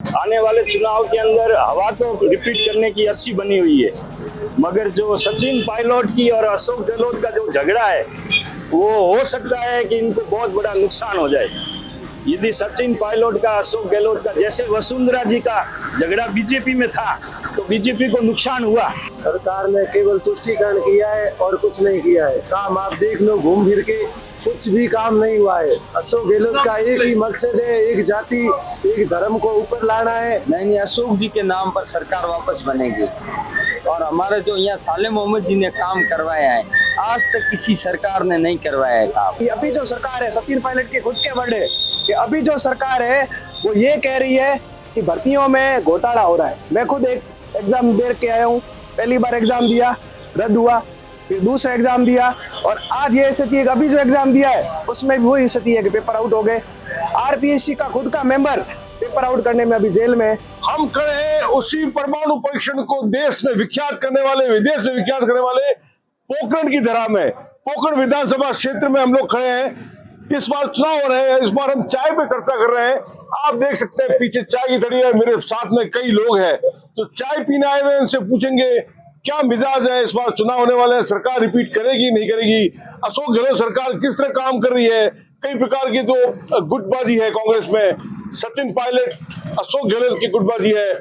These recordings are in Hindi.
आने वाले चुनाव के अंदर हवा तो रिपीट करने की अच्छी बनी हुई है, मगर जो सचिन पायलट की और अशोक गहलोत का जो झगड़ा है वो हो सकता है कि इनको बहुत बड़ा नुकसान हो जाए। यदि सचिन पायलट का अशोक गहलोत का जैसे वसुंधरा जी का झगड़ा बीजेपी में था तो बीजेपी को नुकसान हुआ। सरकार ने केवल तुष्टीकरण किया है और कुछ नहीं किया है। काम आप देख लो, घूम फिर के कुछ भी काम नहीं हुआ है। अशोक गहलोत का एक ही मकसद है, एक जाति एक धर्म को ऊपर लाना है। नहीं, अशोक जी के नाम पर सरकार वापस बनेगी और हमारे जो यहाँ साले मोहम्मद जी ने काम करवाया है आज तक किसी सरकार ने नहीं करवाया है काम। अभी जो सरकार है, सचिन पायलट के खुद के वर्ड है कि अभी जो सरकार है वो ये कह रही है कि भर्तियों में घोटाला हो रहा है। मैं खुद एक एग्जाम दे के आया हूँ, पहली बार एग्जाम दिया, रद्द हुआ, फिर दूसरा एग्जाम दिया और आज ये स्थिति है कि अभी जो एग्जाम दिया है उसमें भी वही स्थिति है कि पेपर आउट हो गए। आरपीएससी का खुद का मेंबर पेपर आउट करने में अभी जेल में है। हम खड़े हैं उसी परमाणु परीक्षण को देश में विख्यात करने वाले, विदेश में विख्यात करने वाले पोखरण की धरा में, पोखरण विधानसभा क्षेत्र में हम लोग खड़े हैं। इस बार चुनाव हो रहे हैं, इस बार हम चाय पे चर्चा कर रहे हैं। आप देख सकते हैं पीछे चाय की धड़ी है, मेरे साथ में कई लोग हैं तो चाय पीने आए हुए, उनसे पूछेंगे क्या मिजाज है। इस बार चुनाव होने वाले हैं, सरकार रिपीट करेगी नहीं करेगी, अशोक गहलोत सरकार किस तरह काम कर रही है। कई प्रकार की जो गुटबाजी है कांग्रेस में, सचिन पायलट अशोक गहलोत की गुटबाजी है।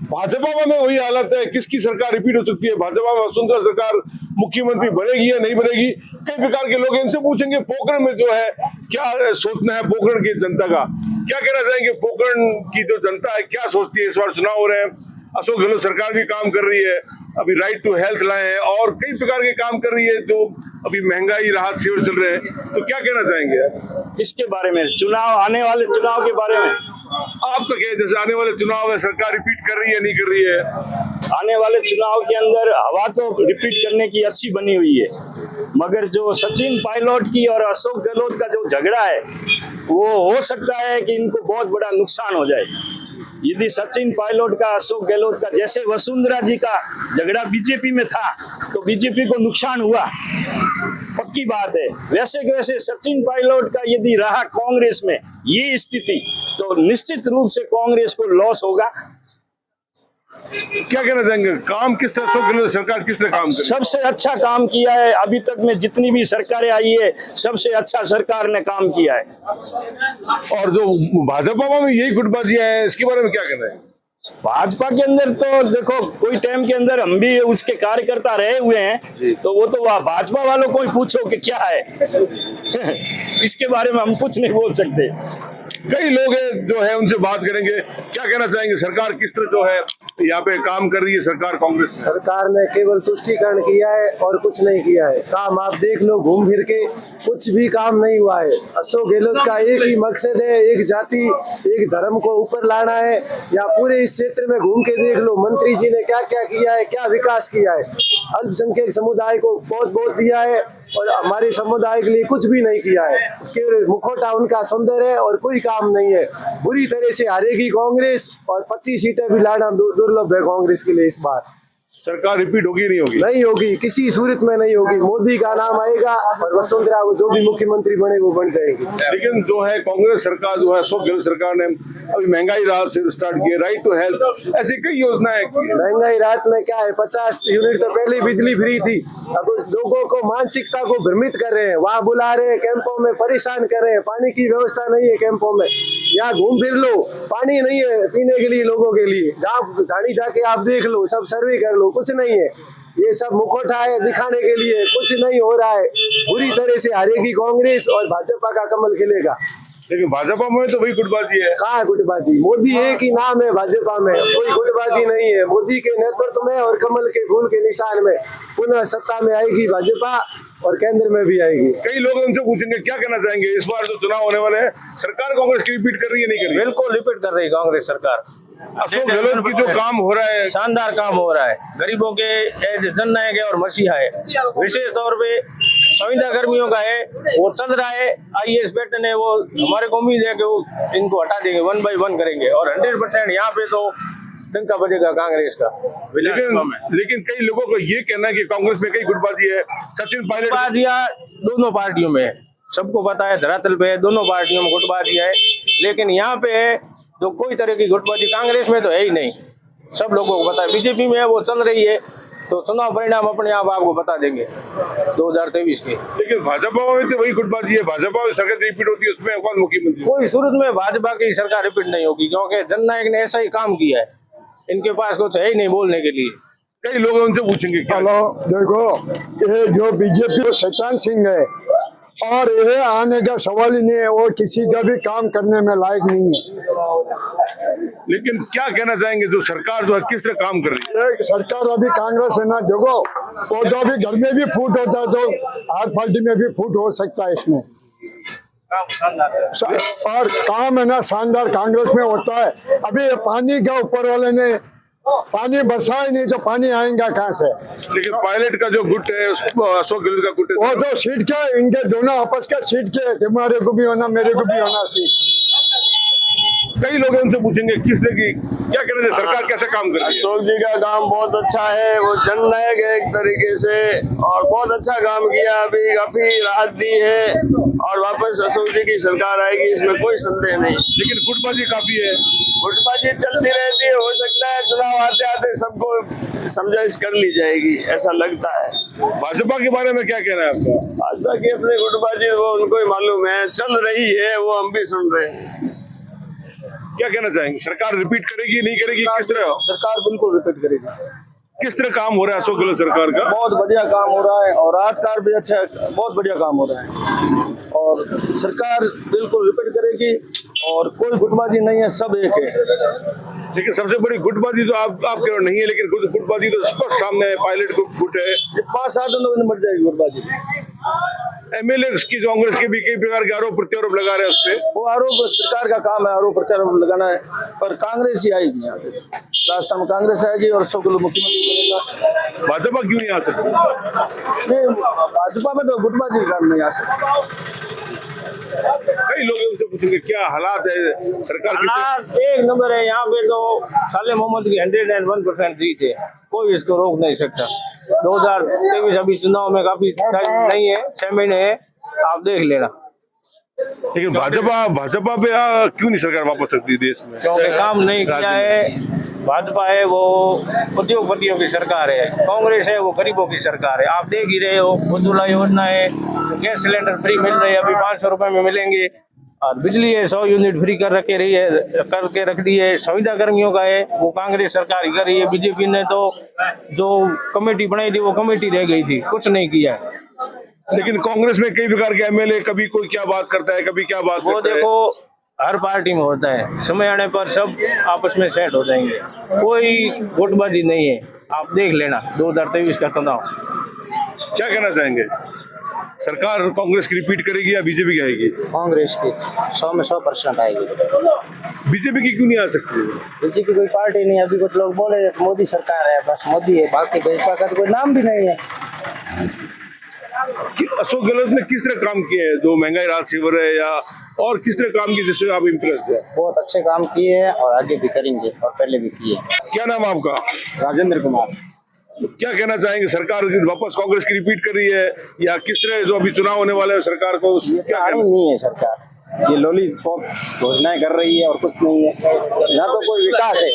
भाजपा में वही हालत है, किसकी सरकार रिपीट हो सकती है। भाजपा में वसुंधरा सरकार मुख्यमंत्री बनेगी या नहीं बनेगी, कई प्रकार के लोग इनसे पूछेंगे पोखरण में जो है क्या सोचना है पोखरण की जनता का, क्या कहना चाहेंगे पोखरण की जो जनता है क्या सोचती है। इस बार चुनाव हो रहे हैं, अशोक गहलोत सरकार भी काम कर रही है, अभी राइट टू हेल्थ लाए हैं और कई प्रकार के काम कर रही है जो अभी महंगाई राहत शिविर चल रहे हैं, तो क्या कहना चाहेंगे किसके बारे में, चुनाव आने वाले चुनाव के बारे में? आपका क्या है, जैसे आने वाले चुनाव है सरकार रिपीट कर रही है नहीं कर रही है। आने वाले चुनाव के अंदर हवा तो रिपीट करने की अच्छी बनी हुई है, मगर जो सचिन पायलट की और अशोक गहलोत का जो झगड़ा है वो हो सकता है कि इनको बहुत बड़ा नुकसान हो जाए। यदि सचिन पायलट का अशोक गहलोत का जैसे वसुंधरा जी का झगड़ा बीजेपी में था तो बीजेपी को नुकसान हुआ, पक्की बात है। वैसे के वैसे सचिन पायलट का यदि रहा कांग्रेस में ये स्थिति तो निश्चित रूप से कांग्रेस को लॉस होगा। क्या कहना चाहेंगे, काम किस तरह अशोक गहलोत सरकार किस तरह काम कर? सबसे अच्छा काम किया है अभी तक में जितनी भी सरकारें आई है, सबसे अच्छा सरकार ने काम किया है। और जो भाजपा में यही गुटबाजी है, इसके बारे में क्या कहना है? भाजपा के अंदर तो देखो कोई टाइम के अंदर हम भी उसके कार्यकर्ता रहे हुए हैं तो वो तो भाजपा वालों को ही पूछो कि क्या है इसके बारे में हम कुछ नहीं बोल सकते। कई लोग हैं जो है उनसे बात करेंगे, क्या कहना चाहेंगे सरकार किस तरह जो है यहाँ पे काम कर रही है सरकार कांग्रेस? सरकार ने केवल तुष्टीकरण किया है और कुछ नहीं किया है। काम आप देख लो, घूम फिर के कुछ भी काम नहीं हुआ है। अशोक गहलोत का एक ही मकसद है, एक जाति एक धर्म को ऊपर लाना है। या पूरे इस क्षेत्र में घूम के देख लो, मंत्री जी ने क्या क्या किया है, क्या विकास किया है। अल्पसंख्यक समुदाय को बहुत बहुत दिया है और हमारे समुदाय के लिए कुछ भी नहीं किया है। केवल मुखौटा उनका सुंदर है और कोई काम नहीं है। बुरी तरह से हारेगी कांग्रेस और 25 सीटें भी लाना दुर्लभ है कांग्रेस के लिए। इस बार सरकार रिपीट होगी नहीं होगी? नहीं होगी, किसी सूरत में नहीं होगी। मोदी का नाम आएगा और वसुंधरा को जो भी मुख्यमंत्री बने वो बन जाएगी। लेकिन जो है कांग्रेस सरकार जो है अशोक गहलोत सरकार ने अभी महंगाई राहत से स्टार्ट किए, राइट टू हेल्थ, ऐसी कई योजनाएं की है। महंगाई राहत में क्या है, 50 यूनिट तो पहले बिजली फ्री थी। अब लोगों को मानसिकता को भ्रमित कर रहे हैं, वहाँ बुला रहे हैं, कैंपों में परेशान कर रहे हैं। पानी की व्यवस्था नहीं है कैंपों में, यहाँ घूम फिर लो, पानी नहीं है पीने के लिए लोगों के लिए। गाँव धानी जाके आप देख लो, सब सर्वे कर लो, कुछ नहीं है। ये सब मुखौटा है दिखाने के लिए, कुछ नहीं हो रहा है। बुरी तरह से हारेगी कांग्रेस और भाजपा का कमल खिलेगा। लेकिन भाजपा में तो वही गुटबाजी है। कहाँ है गुटबाजी? मोदी एक ही नाम है भाजपा में, कोई गुटबाजी नहीं है। मोदी के नेतृत्व में और कमल के फूल के निशान में पुनः सत्ता में आएगी भाजपा और केंद्र में भी आएगी। कई लोग उनसे पूछेंगे क्या कहना चाहेंगे, इस बार जो चुनाव होने वाले हैं सरकार कांग्रेस की रिपीट कर रही है नहीं कर रही? बिल्कुल रिपीट कर रही है कांग्रेस सरकार। अशोक गहलोत की जो काम हो रहा है, शानदार काम हो रहा है, गरीबों के जननायक है और मसीहा है। विशेष तौर पे संविदा कर्मियों का है, वो चल रहा है। आईएएस पैटर्न है, वो हमारे को उम्मीद है कि वो इनको हटा देंगे, 1 by 1 करेंगे और 100% यहाँ पे तो डंका बजेगा कांग्रेस का। लेकिन कई लोगों का ये कहना है कि कांग्रेस में कई गुटबाजी है। सचिन पायलट गुटबाजियां दोनों पार्टियों में है, सबको पता है, धरातल पे है, दोनों पार्टियों में गुटबाजियां है। लेकिन यहाँ पे जो कोई तरह की गुटबाजी कांग्रेस में तो है ही नहीं, सब लोगों को पता है। बीजेपी में वो चल रही है तो चुनाव परिणाम अपने आप आपको बता देंगे 2023 के। लेकिन भाजपा में तो वही गुटबाजी है, भाजपा में सरकार रिपीट होती है, उसमें कौन मुख्यमंत्री? कोई सूरत में भाजपा की सरकार रिपीट नहीं होगी, क्योंकि जननायक ने ऐसा ही काम किया है, इनके पास कुछ है ही नहीं बोलने के लिए। कई लोग उनसे पूछेंगे क्या? हेलो, देखो ये जो बीजेपी शैतान सिंह है और ये आने का सवाल ही नहीं है, वो किसी का भी काम करने में लायक नहीं है। लेकिन क्या कहना चाहेंगे जो सरकार जो है किस तरह काम कर रही है? ये सरकार अभी कांग्रेस है ना, देखो वो तो अभी घर में भी फूट होता है तो हर पार्टी में भी फूट हो सकता है इसमें। और काम है ना शानदार कांग्रेस में होता है। अभी ये पानी का ऊपर वाले ने पानी बरसा ही नहीं तो पानी आएगा कहाँ से? लेकिन पायलट का जो गुट है अशोक गहलोत का गुट है, वो तो सीट के इनके दोनों आपस का सीट के, तुम्हारे को भी होना मेरे को भी होना सीट। कई लोग उनसे पूछेंगे किस तरह की क्या कहना चाहिए, सरकार कैसे काम कर रही है? अशोक जी का काम बहुत अच्छा है, वो जननायक है एक तरीके से, और बहुत अच्छा काम किया, अभी काफी राहत दी है और वापस अशोक जी की सरकार आएगी, इसमें कोई संदेह नहीं। लेकिन गुटबाजी काफी है, गुटबाजी चलती रहती है, हो सकता है चुनाव आते आते सबको समझाइश कर ली जाएगी, ऐसा लगता है। भाजपा के बारे में क्या कहना है आपका? भाजपा की अपनी गुटबाजी वो उनको ही मालूम है, चल रही है, वो हम भी सुन रहे हैं। क्या कहना चाहेंगे, सरकार रिपीट करेगी नहीं करेगी, किस तरह? सरकार बिल्कुल रिपीट करेगी। किस तरह काम हो रहा है अशोक गहलोत सरकार का? बहुत बढ़िया काम हो रहा है और राजकार भी अच्छा, बहुत बढ़िया काम हो रहा है और सरकार बिल्कुल रिपीट करेगी और कोई गुटबाजी नहीं है, सब एक है। लेकिन सबसे बड़ी गुटबाजी तो आप कह रहे नहीं है, लेकिन गुटबाजी तो स्पष्ट सामने है, पायलट गुट है। 5-7 दिनों में निपट जाएगी गुटबाजी। एमएलए की कांग्रेस के भी कई प्रकार के आरोप प्रत्यारोप लगा रहे हैं उस पे। वो आरोप सरकार का काम है, आरोप प्रत्यारोप लगाना है, पर कांग्रेस ही आएगी यहाँ पे, राजस्थान में कांग्रेस आएगी और अशोक गहलोत मुख्यमंत्री बनेगा। भाजपा क्यों नहीं आ सकती? नहीं, भाजपा में तो गुटबाजी का काम नहीं आ सकता। कई लोग उनसे पूछेंगे क्या हालात है सरकार की? हालात एक नंबर है, यहाँ पे तो साले मोहम्मद की 101% जीत है, कोई इसको रोक नहीं सकता। 2023 अभी चुनाव में काफी टाइम नहीं है, 6 महीने है, आप देख लेना। लेकिन भाजपा पे क्यों नहीं सरकार वापस सकती देश में? क्योंकि काम नहीं किया है। भाजपा है वो उद्योगपतियों की सरकार है, कांग्रेस है वो गरीबों की सरकार है। आप देख ही रहे हो, उज्ज्वला योजना है, गैस सिलेंडर फ्री मिल रहे हैं, अभी 500 रुपए में मिलेंगे, और बिजली है 100 यूनिट फ्री करके रख दी है। संविदा कर्मियों का है वो कांग्रेस सरकार ही कर रही है, बीजेपी ने तो जो कमेटी बनाई थी वो कमेटी रह गई थी, कुछ नहीं किया है। लेकिन कांग्रेस में कई प्रकार के एमएलए, कभी कोई क्या बात करता है, कभी क्या बात वो करता है। देखो हर पार्टी में होता है, समय आने पर सब आपस में सेट हो जाएंगे, कोई गुटबाजी नहीं है। आप देख लेना 2023 का चुनाव। क्या कहना चाहेंगे, सरकार कांग्रेस की रिपीट करेगी या बीजेपी की आएगी? कांग्रेस की 100 में 100% आएगी। बीजेपी की क्यों नहीं आ सकती? बीजेपी कोई पार्टी नहीं, अभी कुछ लोग बोले मोदी सरकार है, बस मोदी है, बाकी भाजपा का तो कोई नाम भी नहीं है। अशोक गहलोत ने किस तरह काम किए हैं, जो महंगाई राहत शिविर है या और किस तरह काम किए जिससे आप इम्प्रेस हुए? बहुत अच्छे काम किए हैं और आगे भी करेंगे और पहले भी किए। क्या नाम है आपका? राजेंद्र कुमार। क्या कहना चाहेंगे, सरकार वापस कांग्रेस की रिपीट कर रही है या किस तरह जो अभी चुनाव होने वाले हैं सरकार को क्या आड़ी नहीं है सरकार, ये लॉलीपॉप घोषणाएं कर रही है और कुछ नहीं है, ना तो कोई विकास है।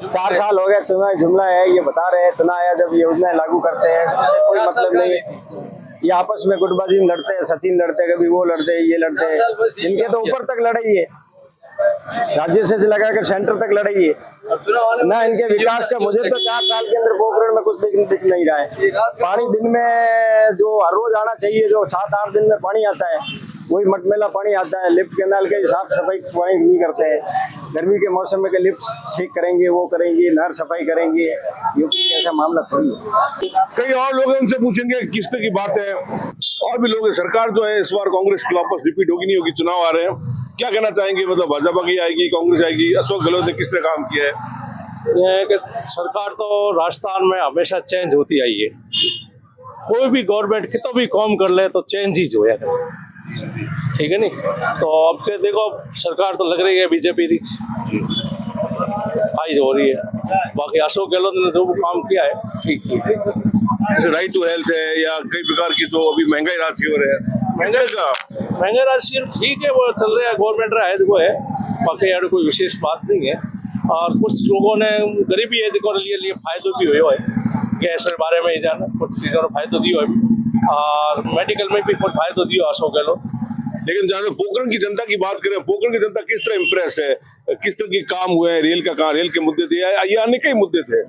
4 साल हो गए चुनाव जुमला है, ये बता रहे हैं चुनाव आया जब योजनाएं लागू करते हैं, उससे कोई मतलब नहीं है। ये आपस में गुटबाजी में लड़ते हैं, सचिन लड़ते हैं, कभी वो लड़ते हैं, ये लड़ते हैं, इनके तो ऊपर तक लड़ाई है, राज्य से लगाकर सेंटर तक लड़ाई है ना। इनके विकास का मुझे तो 4 साल के अंदर पोखरण में कुछ दिख नहीं रहा है। पानी दिन में जो हर रोज आना चाहिए, जो 7-8 दिन में पानी आता है, वही मटमेला पानी आता है। लिफ्ट कैनाल के साफ सफाई नहीं करते हैं। गर्मी के मौसम में लिफ्ट ठीक करेंगे, वो करेंगे, नहर सफाई करेंगे, यूपी ऐसा मामला थोड़ी है। कई और लोग हैं, उनसे पूछेंगे किस तरह की बात है। और भी लोग हैं, सरकार जो है इस बार कांग्रेस की वापस रिपीट होगी नहीं होगी, चुनाव आ रहे हैं, क्या कहना चाहेंगे, मतलब भाजपा की आएगी, कांग्रेस आएगी? अशोक गहलोत ने किस तरह काम किया है? यह है कि सरकार तो राजस्थान में हमेशा चेंज होती आई है, कोई भी गवर्नमेंट कितना भी काम कर ले तो चेंज ही जो है, ठीक है नहीं। तो अब के देखो सरकार तो लग रही है बीजेपी की आई हो रही है, बाकी अशोक गहलोत ने जो काम किया है ठीक किया है। जैसे राइट टू हेल्थ है या कई प्रकार की तो अभी महंगाई राहत शिविर है, महंगाई राशि ठीक है, वो चल रहा है, गवर्नमेंट राहत वो है, बाकी यार कोई विशेष बात नहीं है। और कुछ लोगों ने गरीबी है जो लिए फायदो भी हुए है, गैस के बारे में ही जाना कुछ चीज़ों ने फायदो दियो है और मेडिकल में भी कुछ फायदो दियो अशोक गहलोत। लेकिन जहाँ पोखरण की जनता की बात करें, पोखरण की जनता किस तरह इम्प्रेस है, किस तरह के काम हुए हैं, रेल का काम, रेल के मुद्दे थे या अन्य कई मुद्दे थे?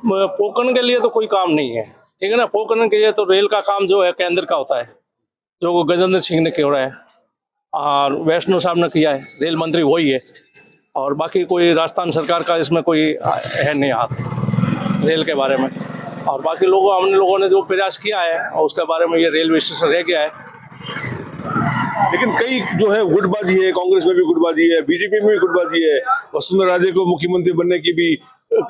पोखरण के लिए तो कोई काम नहीं है, ठीक है ना। पोखरण के लिए तो रेल का काम जो है केंद्र का होता है, जो गजेंद्र सिंह ने किया है और वैष्णो साहब ने किया है, रेल मंत्री वही है। और बाकी कोई राजस्थान सरकार का इसमें कोई है नहीं हाथ रेल के बारे में। और बाकी हमने लोगों ने जो प्रयास किया है और उसके बारे में ये रेलवे स्टेशन रह गया है। लेकिन कई जो है गुटबाजी है, कांग्रेस में भी गुटबाजी है, बीजेपी में भी गुटबाजी है, वसुंधरा राजे को मुख्यमंत्री बनने की भी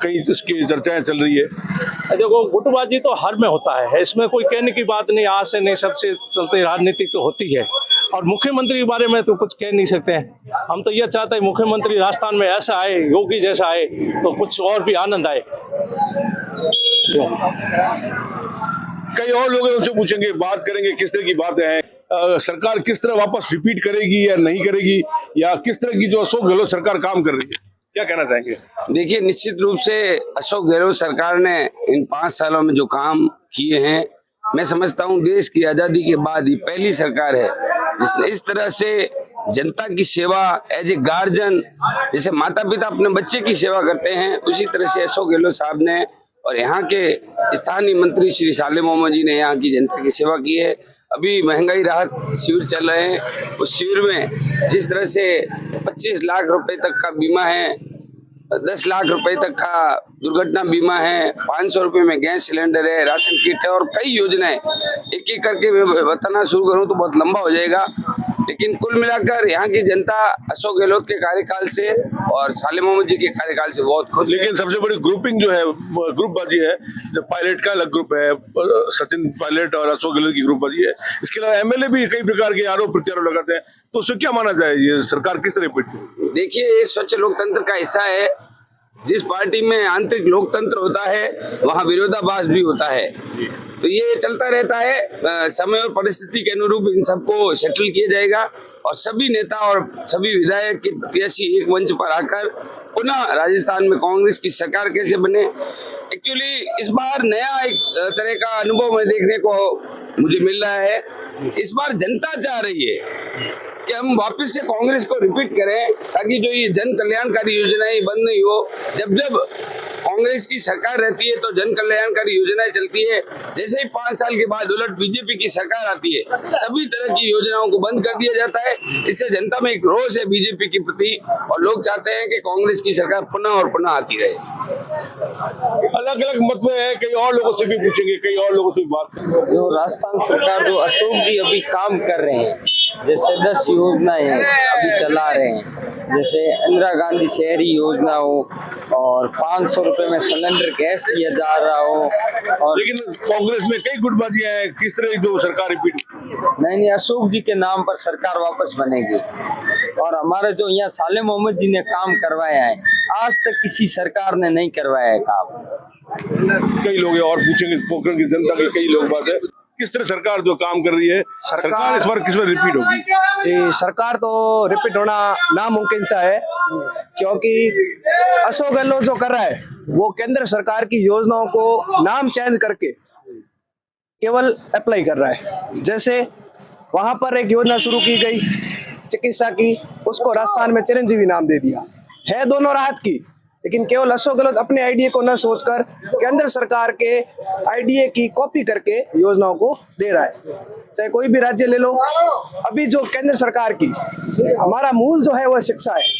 कई उसकी चर्चाएं चल रही है। देखो गुटबाजी तो हर में होता है, इसमें कोई कहने की बात नहीं, आज से नहीं सबसे चलते राजनीति तो होती है। और मुख्यमंत्री के बारे में तो कुछ कह नहीं सकते हैं। हम तो ये चाहते हैं मुख्यमंत्री राजस्थान में ऐसा आए, योगी जैसा आए तो कुछ और भी आनंद आए। कई और लोग हैं, उनसे पूछेंगे, बात करेंगे किस तरह की बातें हैं, सरकार किस तरह वापस रिपीट करेगी या नहीं करेगी, या किस तरह की जो अशोक गहलोत सरकार काम कर रही है, क्या कहना चाहेंगे? देखिए, निश्चित रूप से अशोक गहलोत सरकार ने इन 5 सालों में जो काम किए हैं, मैं समझता हूं देश की आजादी के बाद ही पहली सरकार है जिसने इस तरह से जनता की सेवा एज ए गार्जियन, जैसे माता पिता अपने बच्चे की सेवा करते हैं, उसी तरह से अशोक गहलोत साहब ने और यहाँ के स्थानीय मंत्री श्री साले मोहम्मद जी ने यहाँ की जनता की सेवा की है। अभी महंगाई राहत शिविर चल रहे हैं, उस शिविर में जिस तरह से 25 लाख रुपए तक का बीमा है, 10 लाख रुपए तक का दुर्घटना बीमा है, 500 रुपए में गैस सिलेंडर है, राशन किट है और कई योजनाएं, एक एक करके मैं बताना शुरू करूं तो बहुत लंबा हो जाएगा। लेकिन कुल मिलाकर यहाँ की जनता अशोक गहलोत के कार्यकाल से और साले मोहम्मद जी के कार्यकाल से बहुत खुश है। लेकिन सबसे बड़ी ग्रुपिंग जो है, ग्रुपबाजी है, जो पायलट का अलग ग्रुप है, सचिन पायलट और अशोक गहलोत की ग्रुपबाजी है। इसके अलावा एमएलए भी कई प्रकार के आरोप प्रत्यारोप लगाते हैं, तो उससे क्या माना जाए, ये सरकार किस तरह पिटती? देखिए, ये स्वच्छ लोकतंत्र का हिस्सा है। जिस पार्टी में आंतरिक लोकतंत्र होता है वहाँ विरोधाभास भी होता है, तो ये चलता रहता है। समय और परिस्थिति के अनुरूप इन सबको सेटल किया जाएगा और सभी नेता और सभी विधायक के प्रत्याशी एक मंच पर आकर पुनः राजस्थान में कांग्रेस की सरकार कैसे बने। एक्चुअली इस बार नया एक तरह का अनुभव में देखने को मुझे मिल रहा है। इस बार जनता चाह रही है कि हम वापस से कांग्रेस को रिपीट करें, ताकि जो ये जन कल्याणकारी योजनाएं बंद नहीं हो। जब जब कांग्रेस की सरकार रहती है तो जन कल्याणकारी योजनाएं चलती है, जैसे ही 5 साल के बाद उलट बीजेपी की सरकार आती है, सभी तरह की योजनाओं को बंद कर दिया जाता है। इससे जनता में एक रोष है बीजेपी के प्रति और लोग चाहते हैं कि कांग्रेस की सरकार पुनः और पुनः आती रहे। अलग अलग मत में है, कई और लोगों से भी पूछेंगे, कई और लोगों से भी बात करेंगे। जो राजस्थान सरकार जो अशोक जी अभी काम कर रहे हैं, जैसे 10 योजनाएं अभी चला रहे हैं, जैसे इंदिरा गांधी शहरी योजना हो और 500 रुपए में सिलेंडर गैस दिया जा रहा हो। और लेकिन कांग्रेस में कई गुटबाजियां हैं, किस तरह जो सरकार रिपीट? नहीं, अशोक जी के नाम पर सरकार वापस बनेगी। और हमारे जो यहाँ साले मोहम्मद जी ने काम करवाया है, आज तक किसी सरकार ने नहीं करवाया है काम। कई लोग हैं और पूछेंगे, पोखरण की जनता के कई लोग बात है, किस तरह सरकार जो काम कर रही है, सरकार इस बार किस बार रिपीट होगी? जी, सरकार तो रिपीट होना नामुमकिन सा है, क्योंकि अशोक गहलोत जो कर रहा है वो केंद्र सरकार की योजनाओं को नाम चेंज करके केवल अप्लाई कर रहा है। जैसे वहां पर एक योजना शुरू की गई चिकित्सा की, उसको राजस्थान में चिरंजीवी नाम दे दिया है, दोनों राहत की। लेकिन केवल अशोक गहलोत अपने आइडिया को न सोचकर केंद्र सरकार के आइडिया की कॉपी करके योजनाओं को दे रहा है। चाहे कोई भी राज्य ले लो, अभी जो केंद्र सरकार की हमारा मूल जो है वह शिक्षा है,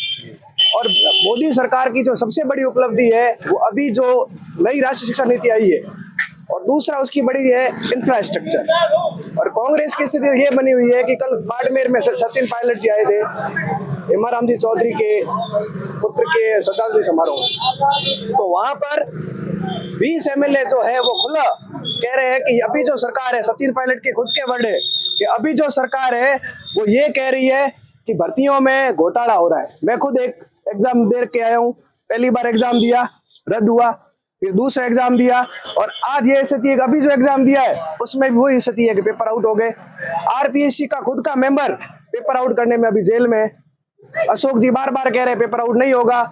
और मोदी सरकार की जो सबसे बड़ी उपलब्धि है वो अभी जो नई राष्ट्रीय शिक्षा नीति आई है, और दूसरा उसकी बड़ी है इंफ्रास्ट्रक्चर। और कांग्रेस की स्थिति ये बनी हुई है कि कल बाड़मेर में सचिन पायलट जी आए थे, इमरान जी चौधरी के पुत्र के श्रद्धांजलि समारोह, तो वहां पर 20 एमएलए जो है वो खुला कह रहे हैं कि अभी जो सरकार है, सचिन पायलट के खुद के वर्ड है कि अभी जो सरकार है वो ये कह रही है कि भर्तियों में घोटाला हो रहा है। मैं खुद एक एग्जाम दे के आया हूँ, पहली बार एग्जाम दिया, रद्द हुआ, फिर दूसरा एग्जाम दिया, और आज ये स्थिति है कि अभी जो एग्जाम दिया है उसमें भी वही स्थिति है कि पेपर आउट हो गए। आरपीएससी का खुद का मेंबर पेपर आउट करने में अभी जेल में है। अशोक जी बार बार कह रहे हैं पेपर आउट नहीं होगा,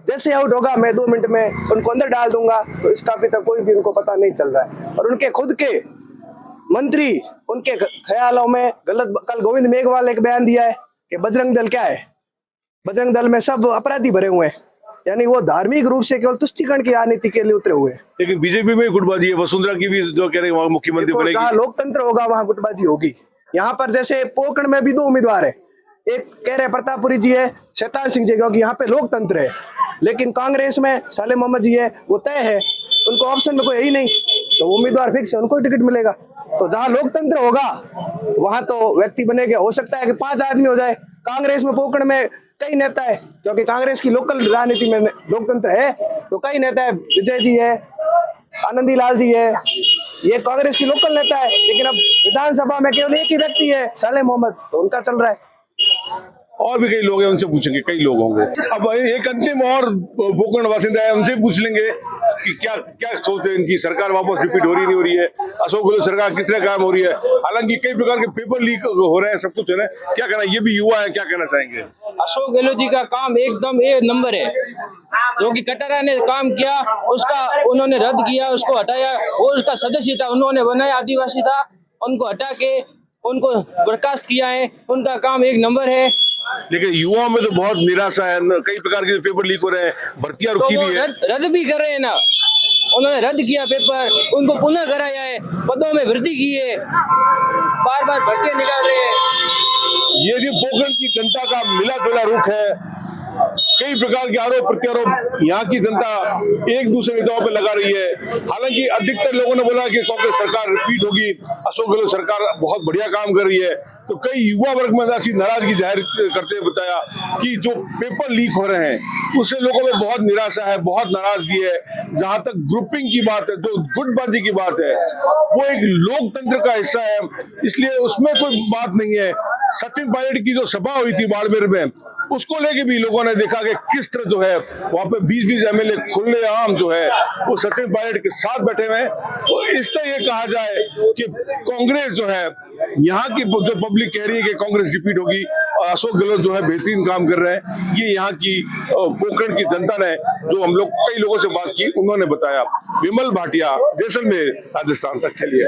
जैसे आउट होगा मैं 2 मिनट में उनको अंदर डाल दूंगा। तो इसका अभी तक कोई भी उनको पता नहीं चल रहा है। और उनके खुद के मंत्री उनके ख्यालों में गलत, कल गोविंद मेघवाल ने एक बयान दिया है कि बजरंग दल क्या है, बजरंग दल में सब अपराधी भरे हुए हैं, यानी वो धार्मिक रूप से केवल तुष्टिकरण की राजनीति के लिए उतरे हुए हैं। लेकिन बीजेपी में गुटबाजी है, वसुंधरा की भी जो कह रहे हैं वहाँ मुख्यमंत्री देखो, बनेगी। जहाँ लोकतंत्र होगा वहाँ गुटबाजी होगी। यहाँ पर जैसे पोकरण में भी 2 उम्मीदवार है, एक कह रहे प्रतापपुरी जी है, शैतान सिंह जी, क्योंकि यहाँ पे लोकतंत्र है। लेकिन कांग्रेस में साले मोहम्मद जी है, वो तय है, उनको ऑप्शन में कोई है ही नहीं, तो उम्मीदवार फिक्स है, उनको टिकट मिलेगा। तो जहाँ लोकतंत्र होगा वहां तो व्यक्ति बनेगा। हो सकता है कि 5 आदमी हो जाए। कांग्रेस में पोकरण में कई नेता है, क्योंकि कांग्रेस की लोकल राजनीति में लोकतंत्र है, तो कई नेता है, विजय जी है, आनंदी लाल जी है, ये कांग्रेस की लोकल नेता है। लेकिन अब विधानसभा में केवल एक ही व्यक्ति है, साले मोहम्मद, तो उनका चल रहा है। और भी कई लोग हैं, उनसे पूछेंगे, कई लोग होंगे। अब एक अंतिम और पोकरण वासिंदा है, उनसे पूछ लेंगे कि क्या क्या सोचते हैं, इनकी सरकार वापस रिपीट हो रही नहीं हो रही है, अशोक गहलोत सरकार किस तरह काम हो रही है। हालांकि कई प्रकार के पेपर लीक हो रहे हैं, सब कुछ है ना, क्या कहना, ये भी युवा है, क्या कहना चाहेंगे? अशोक गहलोत जी का काम एकदम ए नंबर है। जो कि कटारा ने काम किया उसका उन्होंने रद्द किया, उसको हटाया, वो उसका सदस्य था, उन्होंने बनाया, आदिवासी था, उनको हटा के उनको बर्खास्त किया है, उनका काम एक नंबर है। लेकिन युवाओं में तो बहुत निराशा है, कई प्रकार के पेपर लीक हो रहे हैं, भर्तियां तो रुकी वो भी है। रद्द भी कर रहे हैं ना, उन्होंने रद्द किया पेपर, उनको पुनः कराया है, पदों में वृद्धि की है, बार बार भर्तियां निकाल रहे हैं। ये जो पोकरण की जनता का मिला जुला रुख है, कई प्रकार के आरोप प्रत्यारोप यहाँ की जनता एक दूसरे नेताओं पे लगा रही है। हालांकि अधिकतर लोगों ने बोला कि कांग्रेस सरकार रिपीट होगी, अशोक गहलोत सरकार बहुत बढ़िया काम कर रही है। तो कई युवा वर्ग में ऐसी नाराजगी जाहिर करते हुए बताया कि जो पेपर लीक हो रहे हैं उससे लोगों में बहुत निराशा है, बहुत नाराजगी है। जहां तक ग्रुपिंग की बात है, जो गुटबाजी की बात है, वो एक लोकतंत्र का हिस्सा है, इसलिए उसमें कोई बात नहीं है। सचिन पायलट की जो सभा हुई थी बाड़मेर में, उसको लेके भी लोगों ने देखा कि किस तरह जो है वहां पे 20-20 एमएलए खुलेआम जो है वो सचिन पायलट के साथ बैठे हुए हैं। तो इस तरह ये कहा जाए कि कांग्रेस जो है, यहाँ की जो पब्लिक कह रही है कि कांग्रेस रिपीट होगी और अशोक गहलोत जो है बेहतरीन काम कर रहे हैं, ये यहाँ की पोकरण की जनता ने, जो हम लोग कई लोगों से बात की, उन्होंने बताया। विमल भाटिया, जैसलमेर, राजस्थान तक के लिए।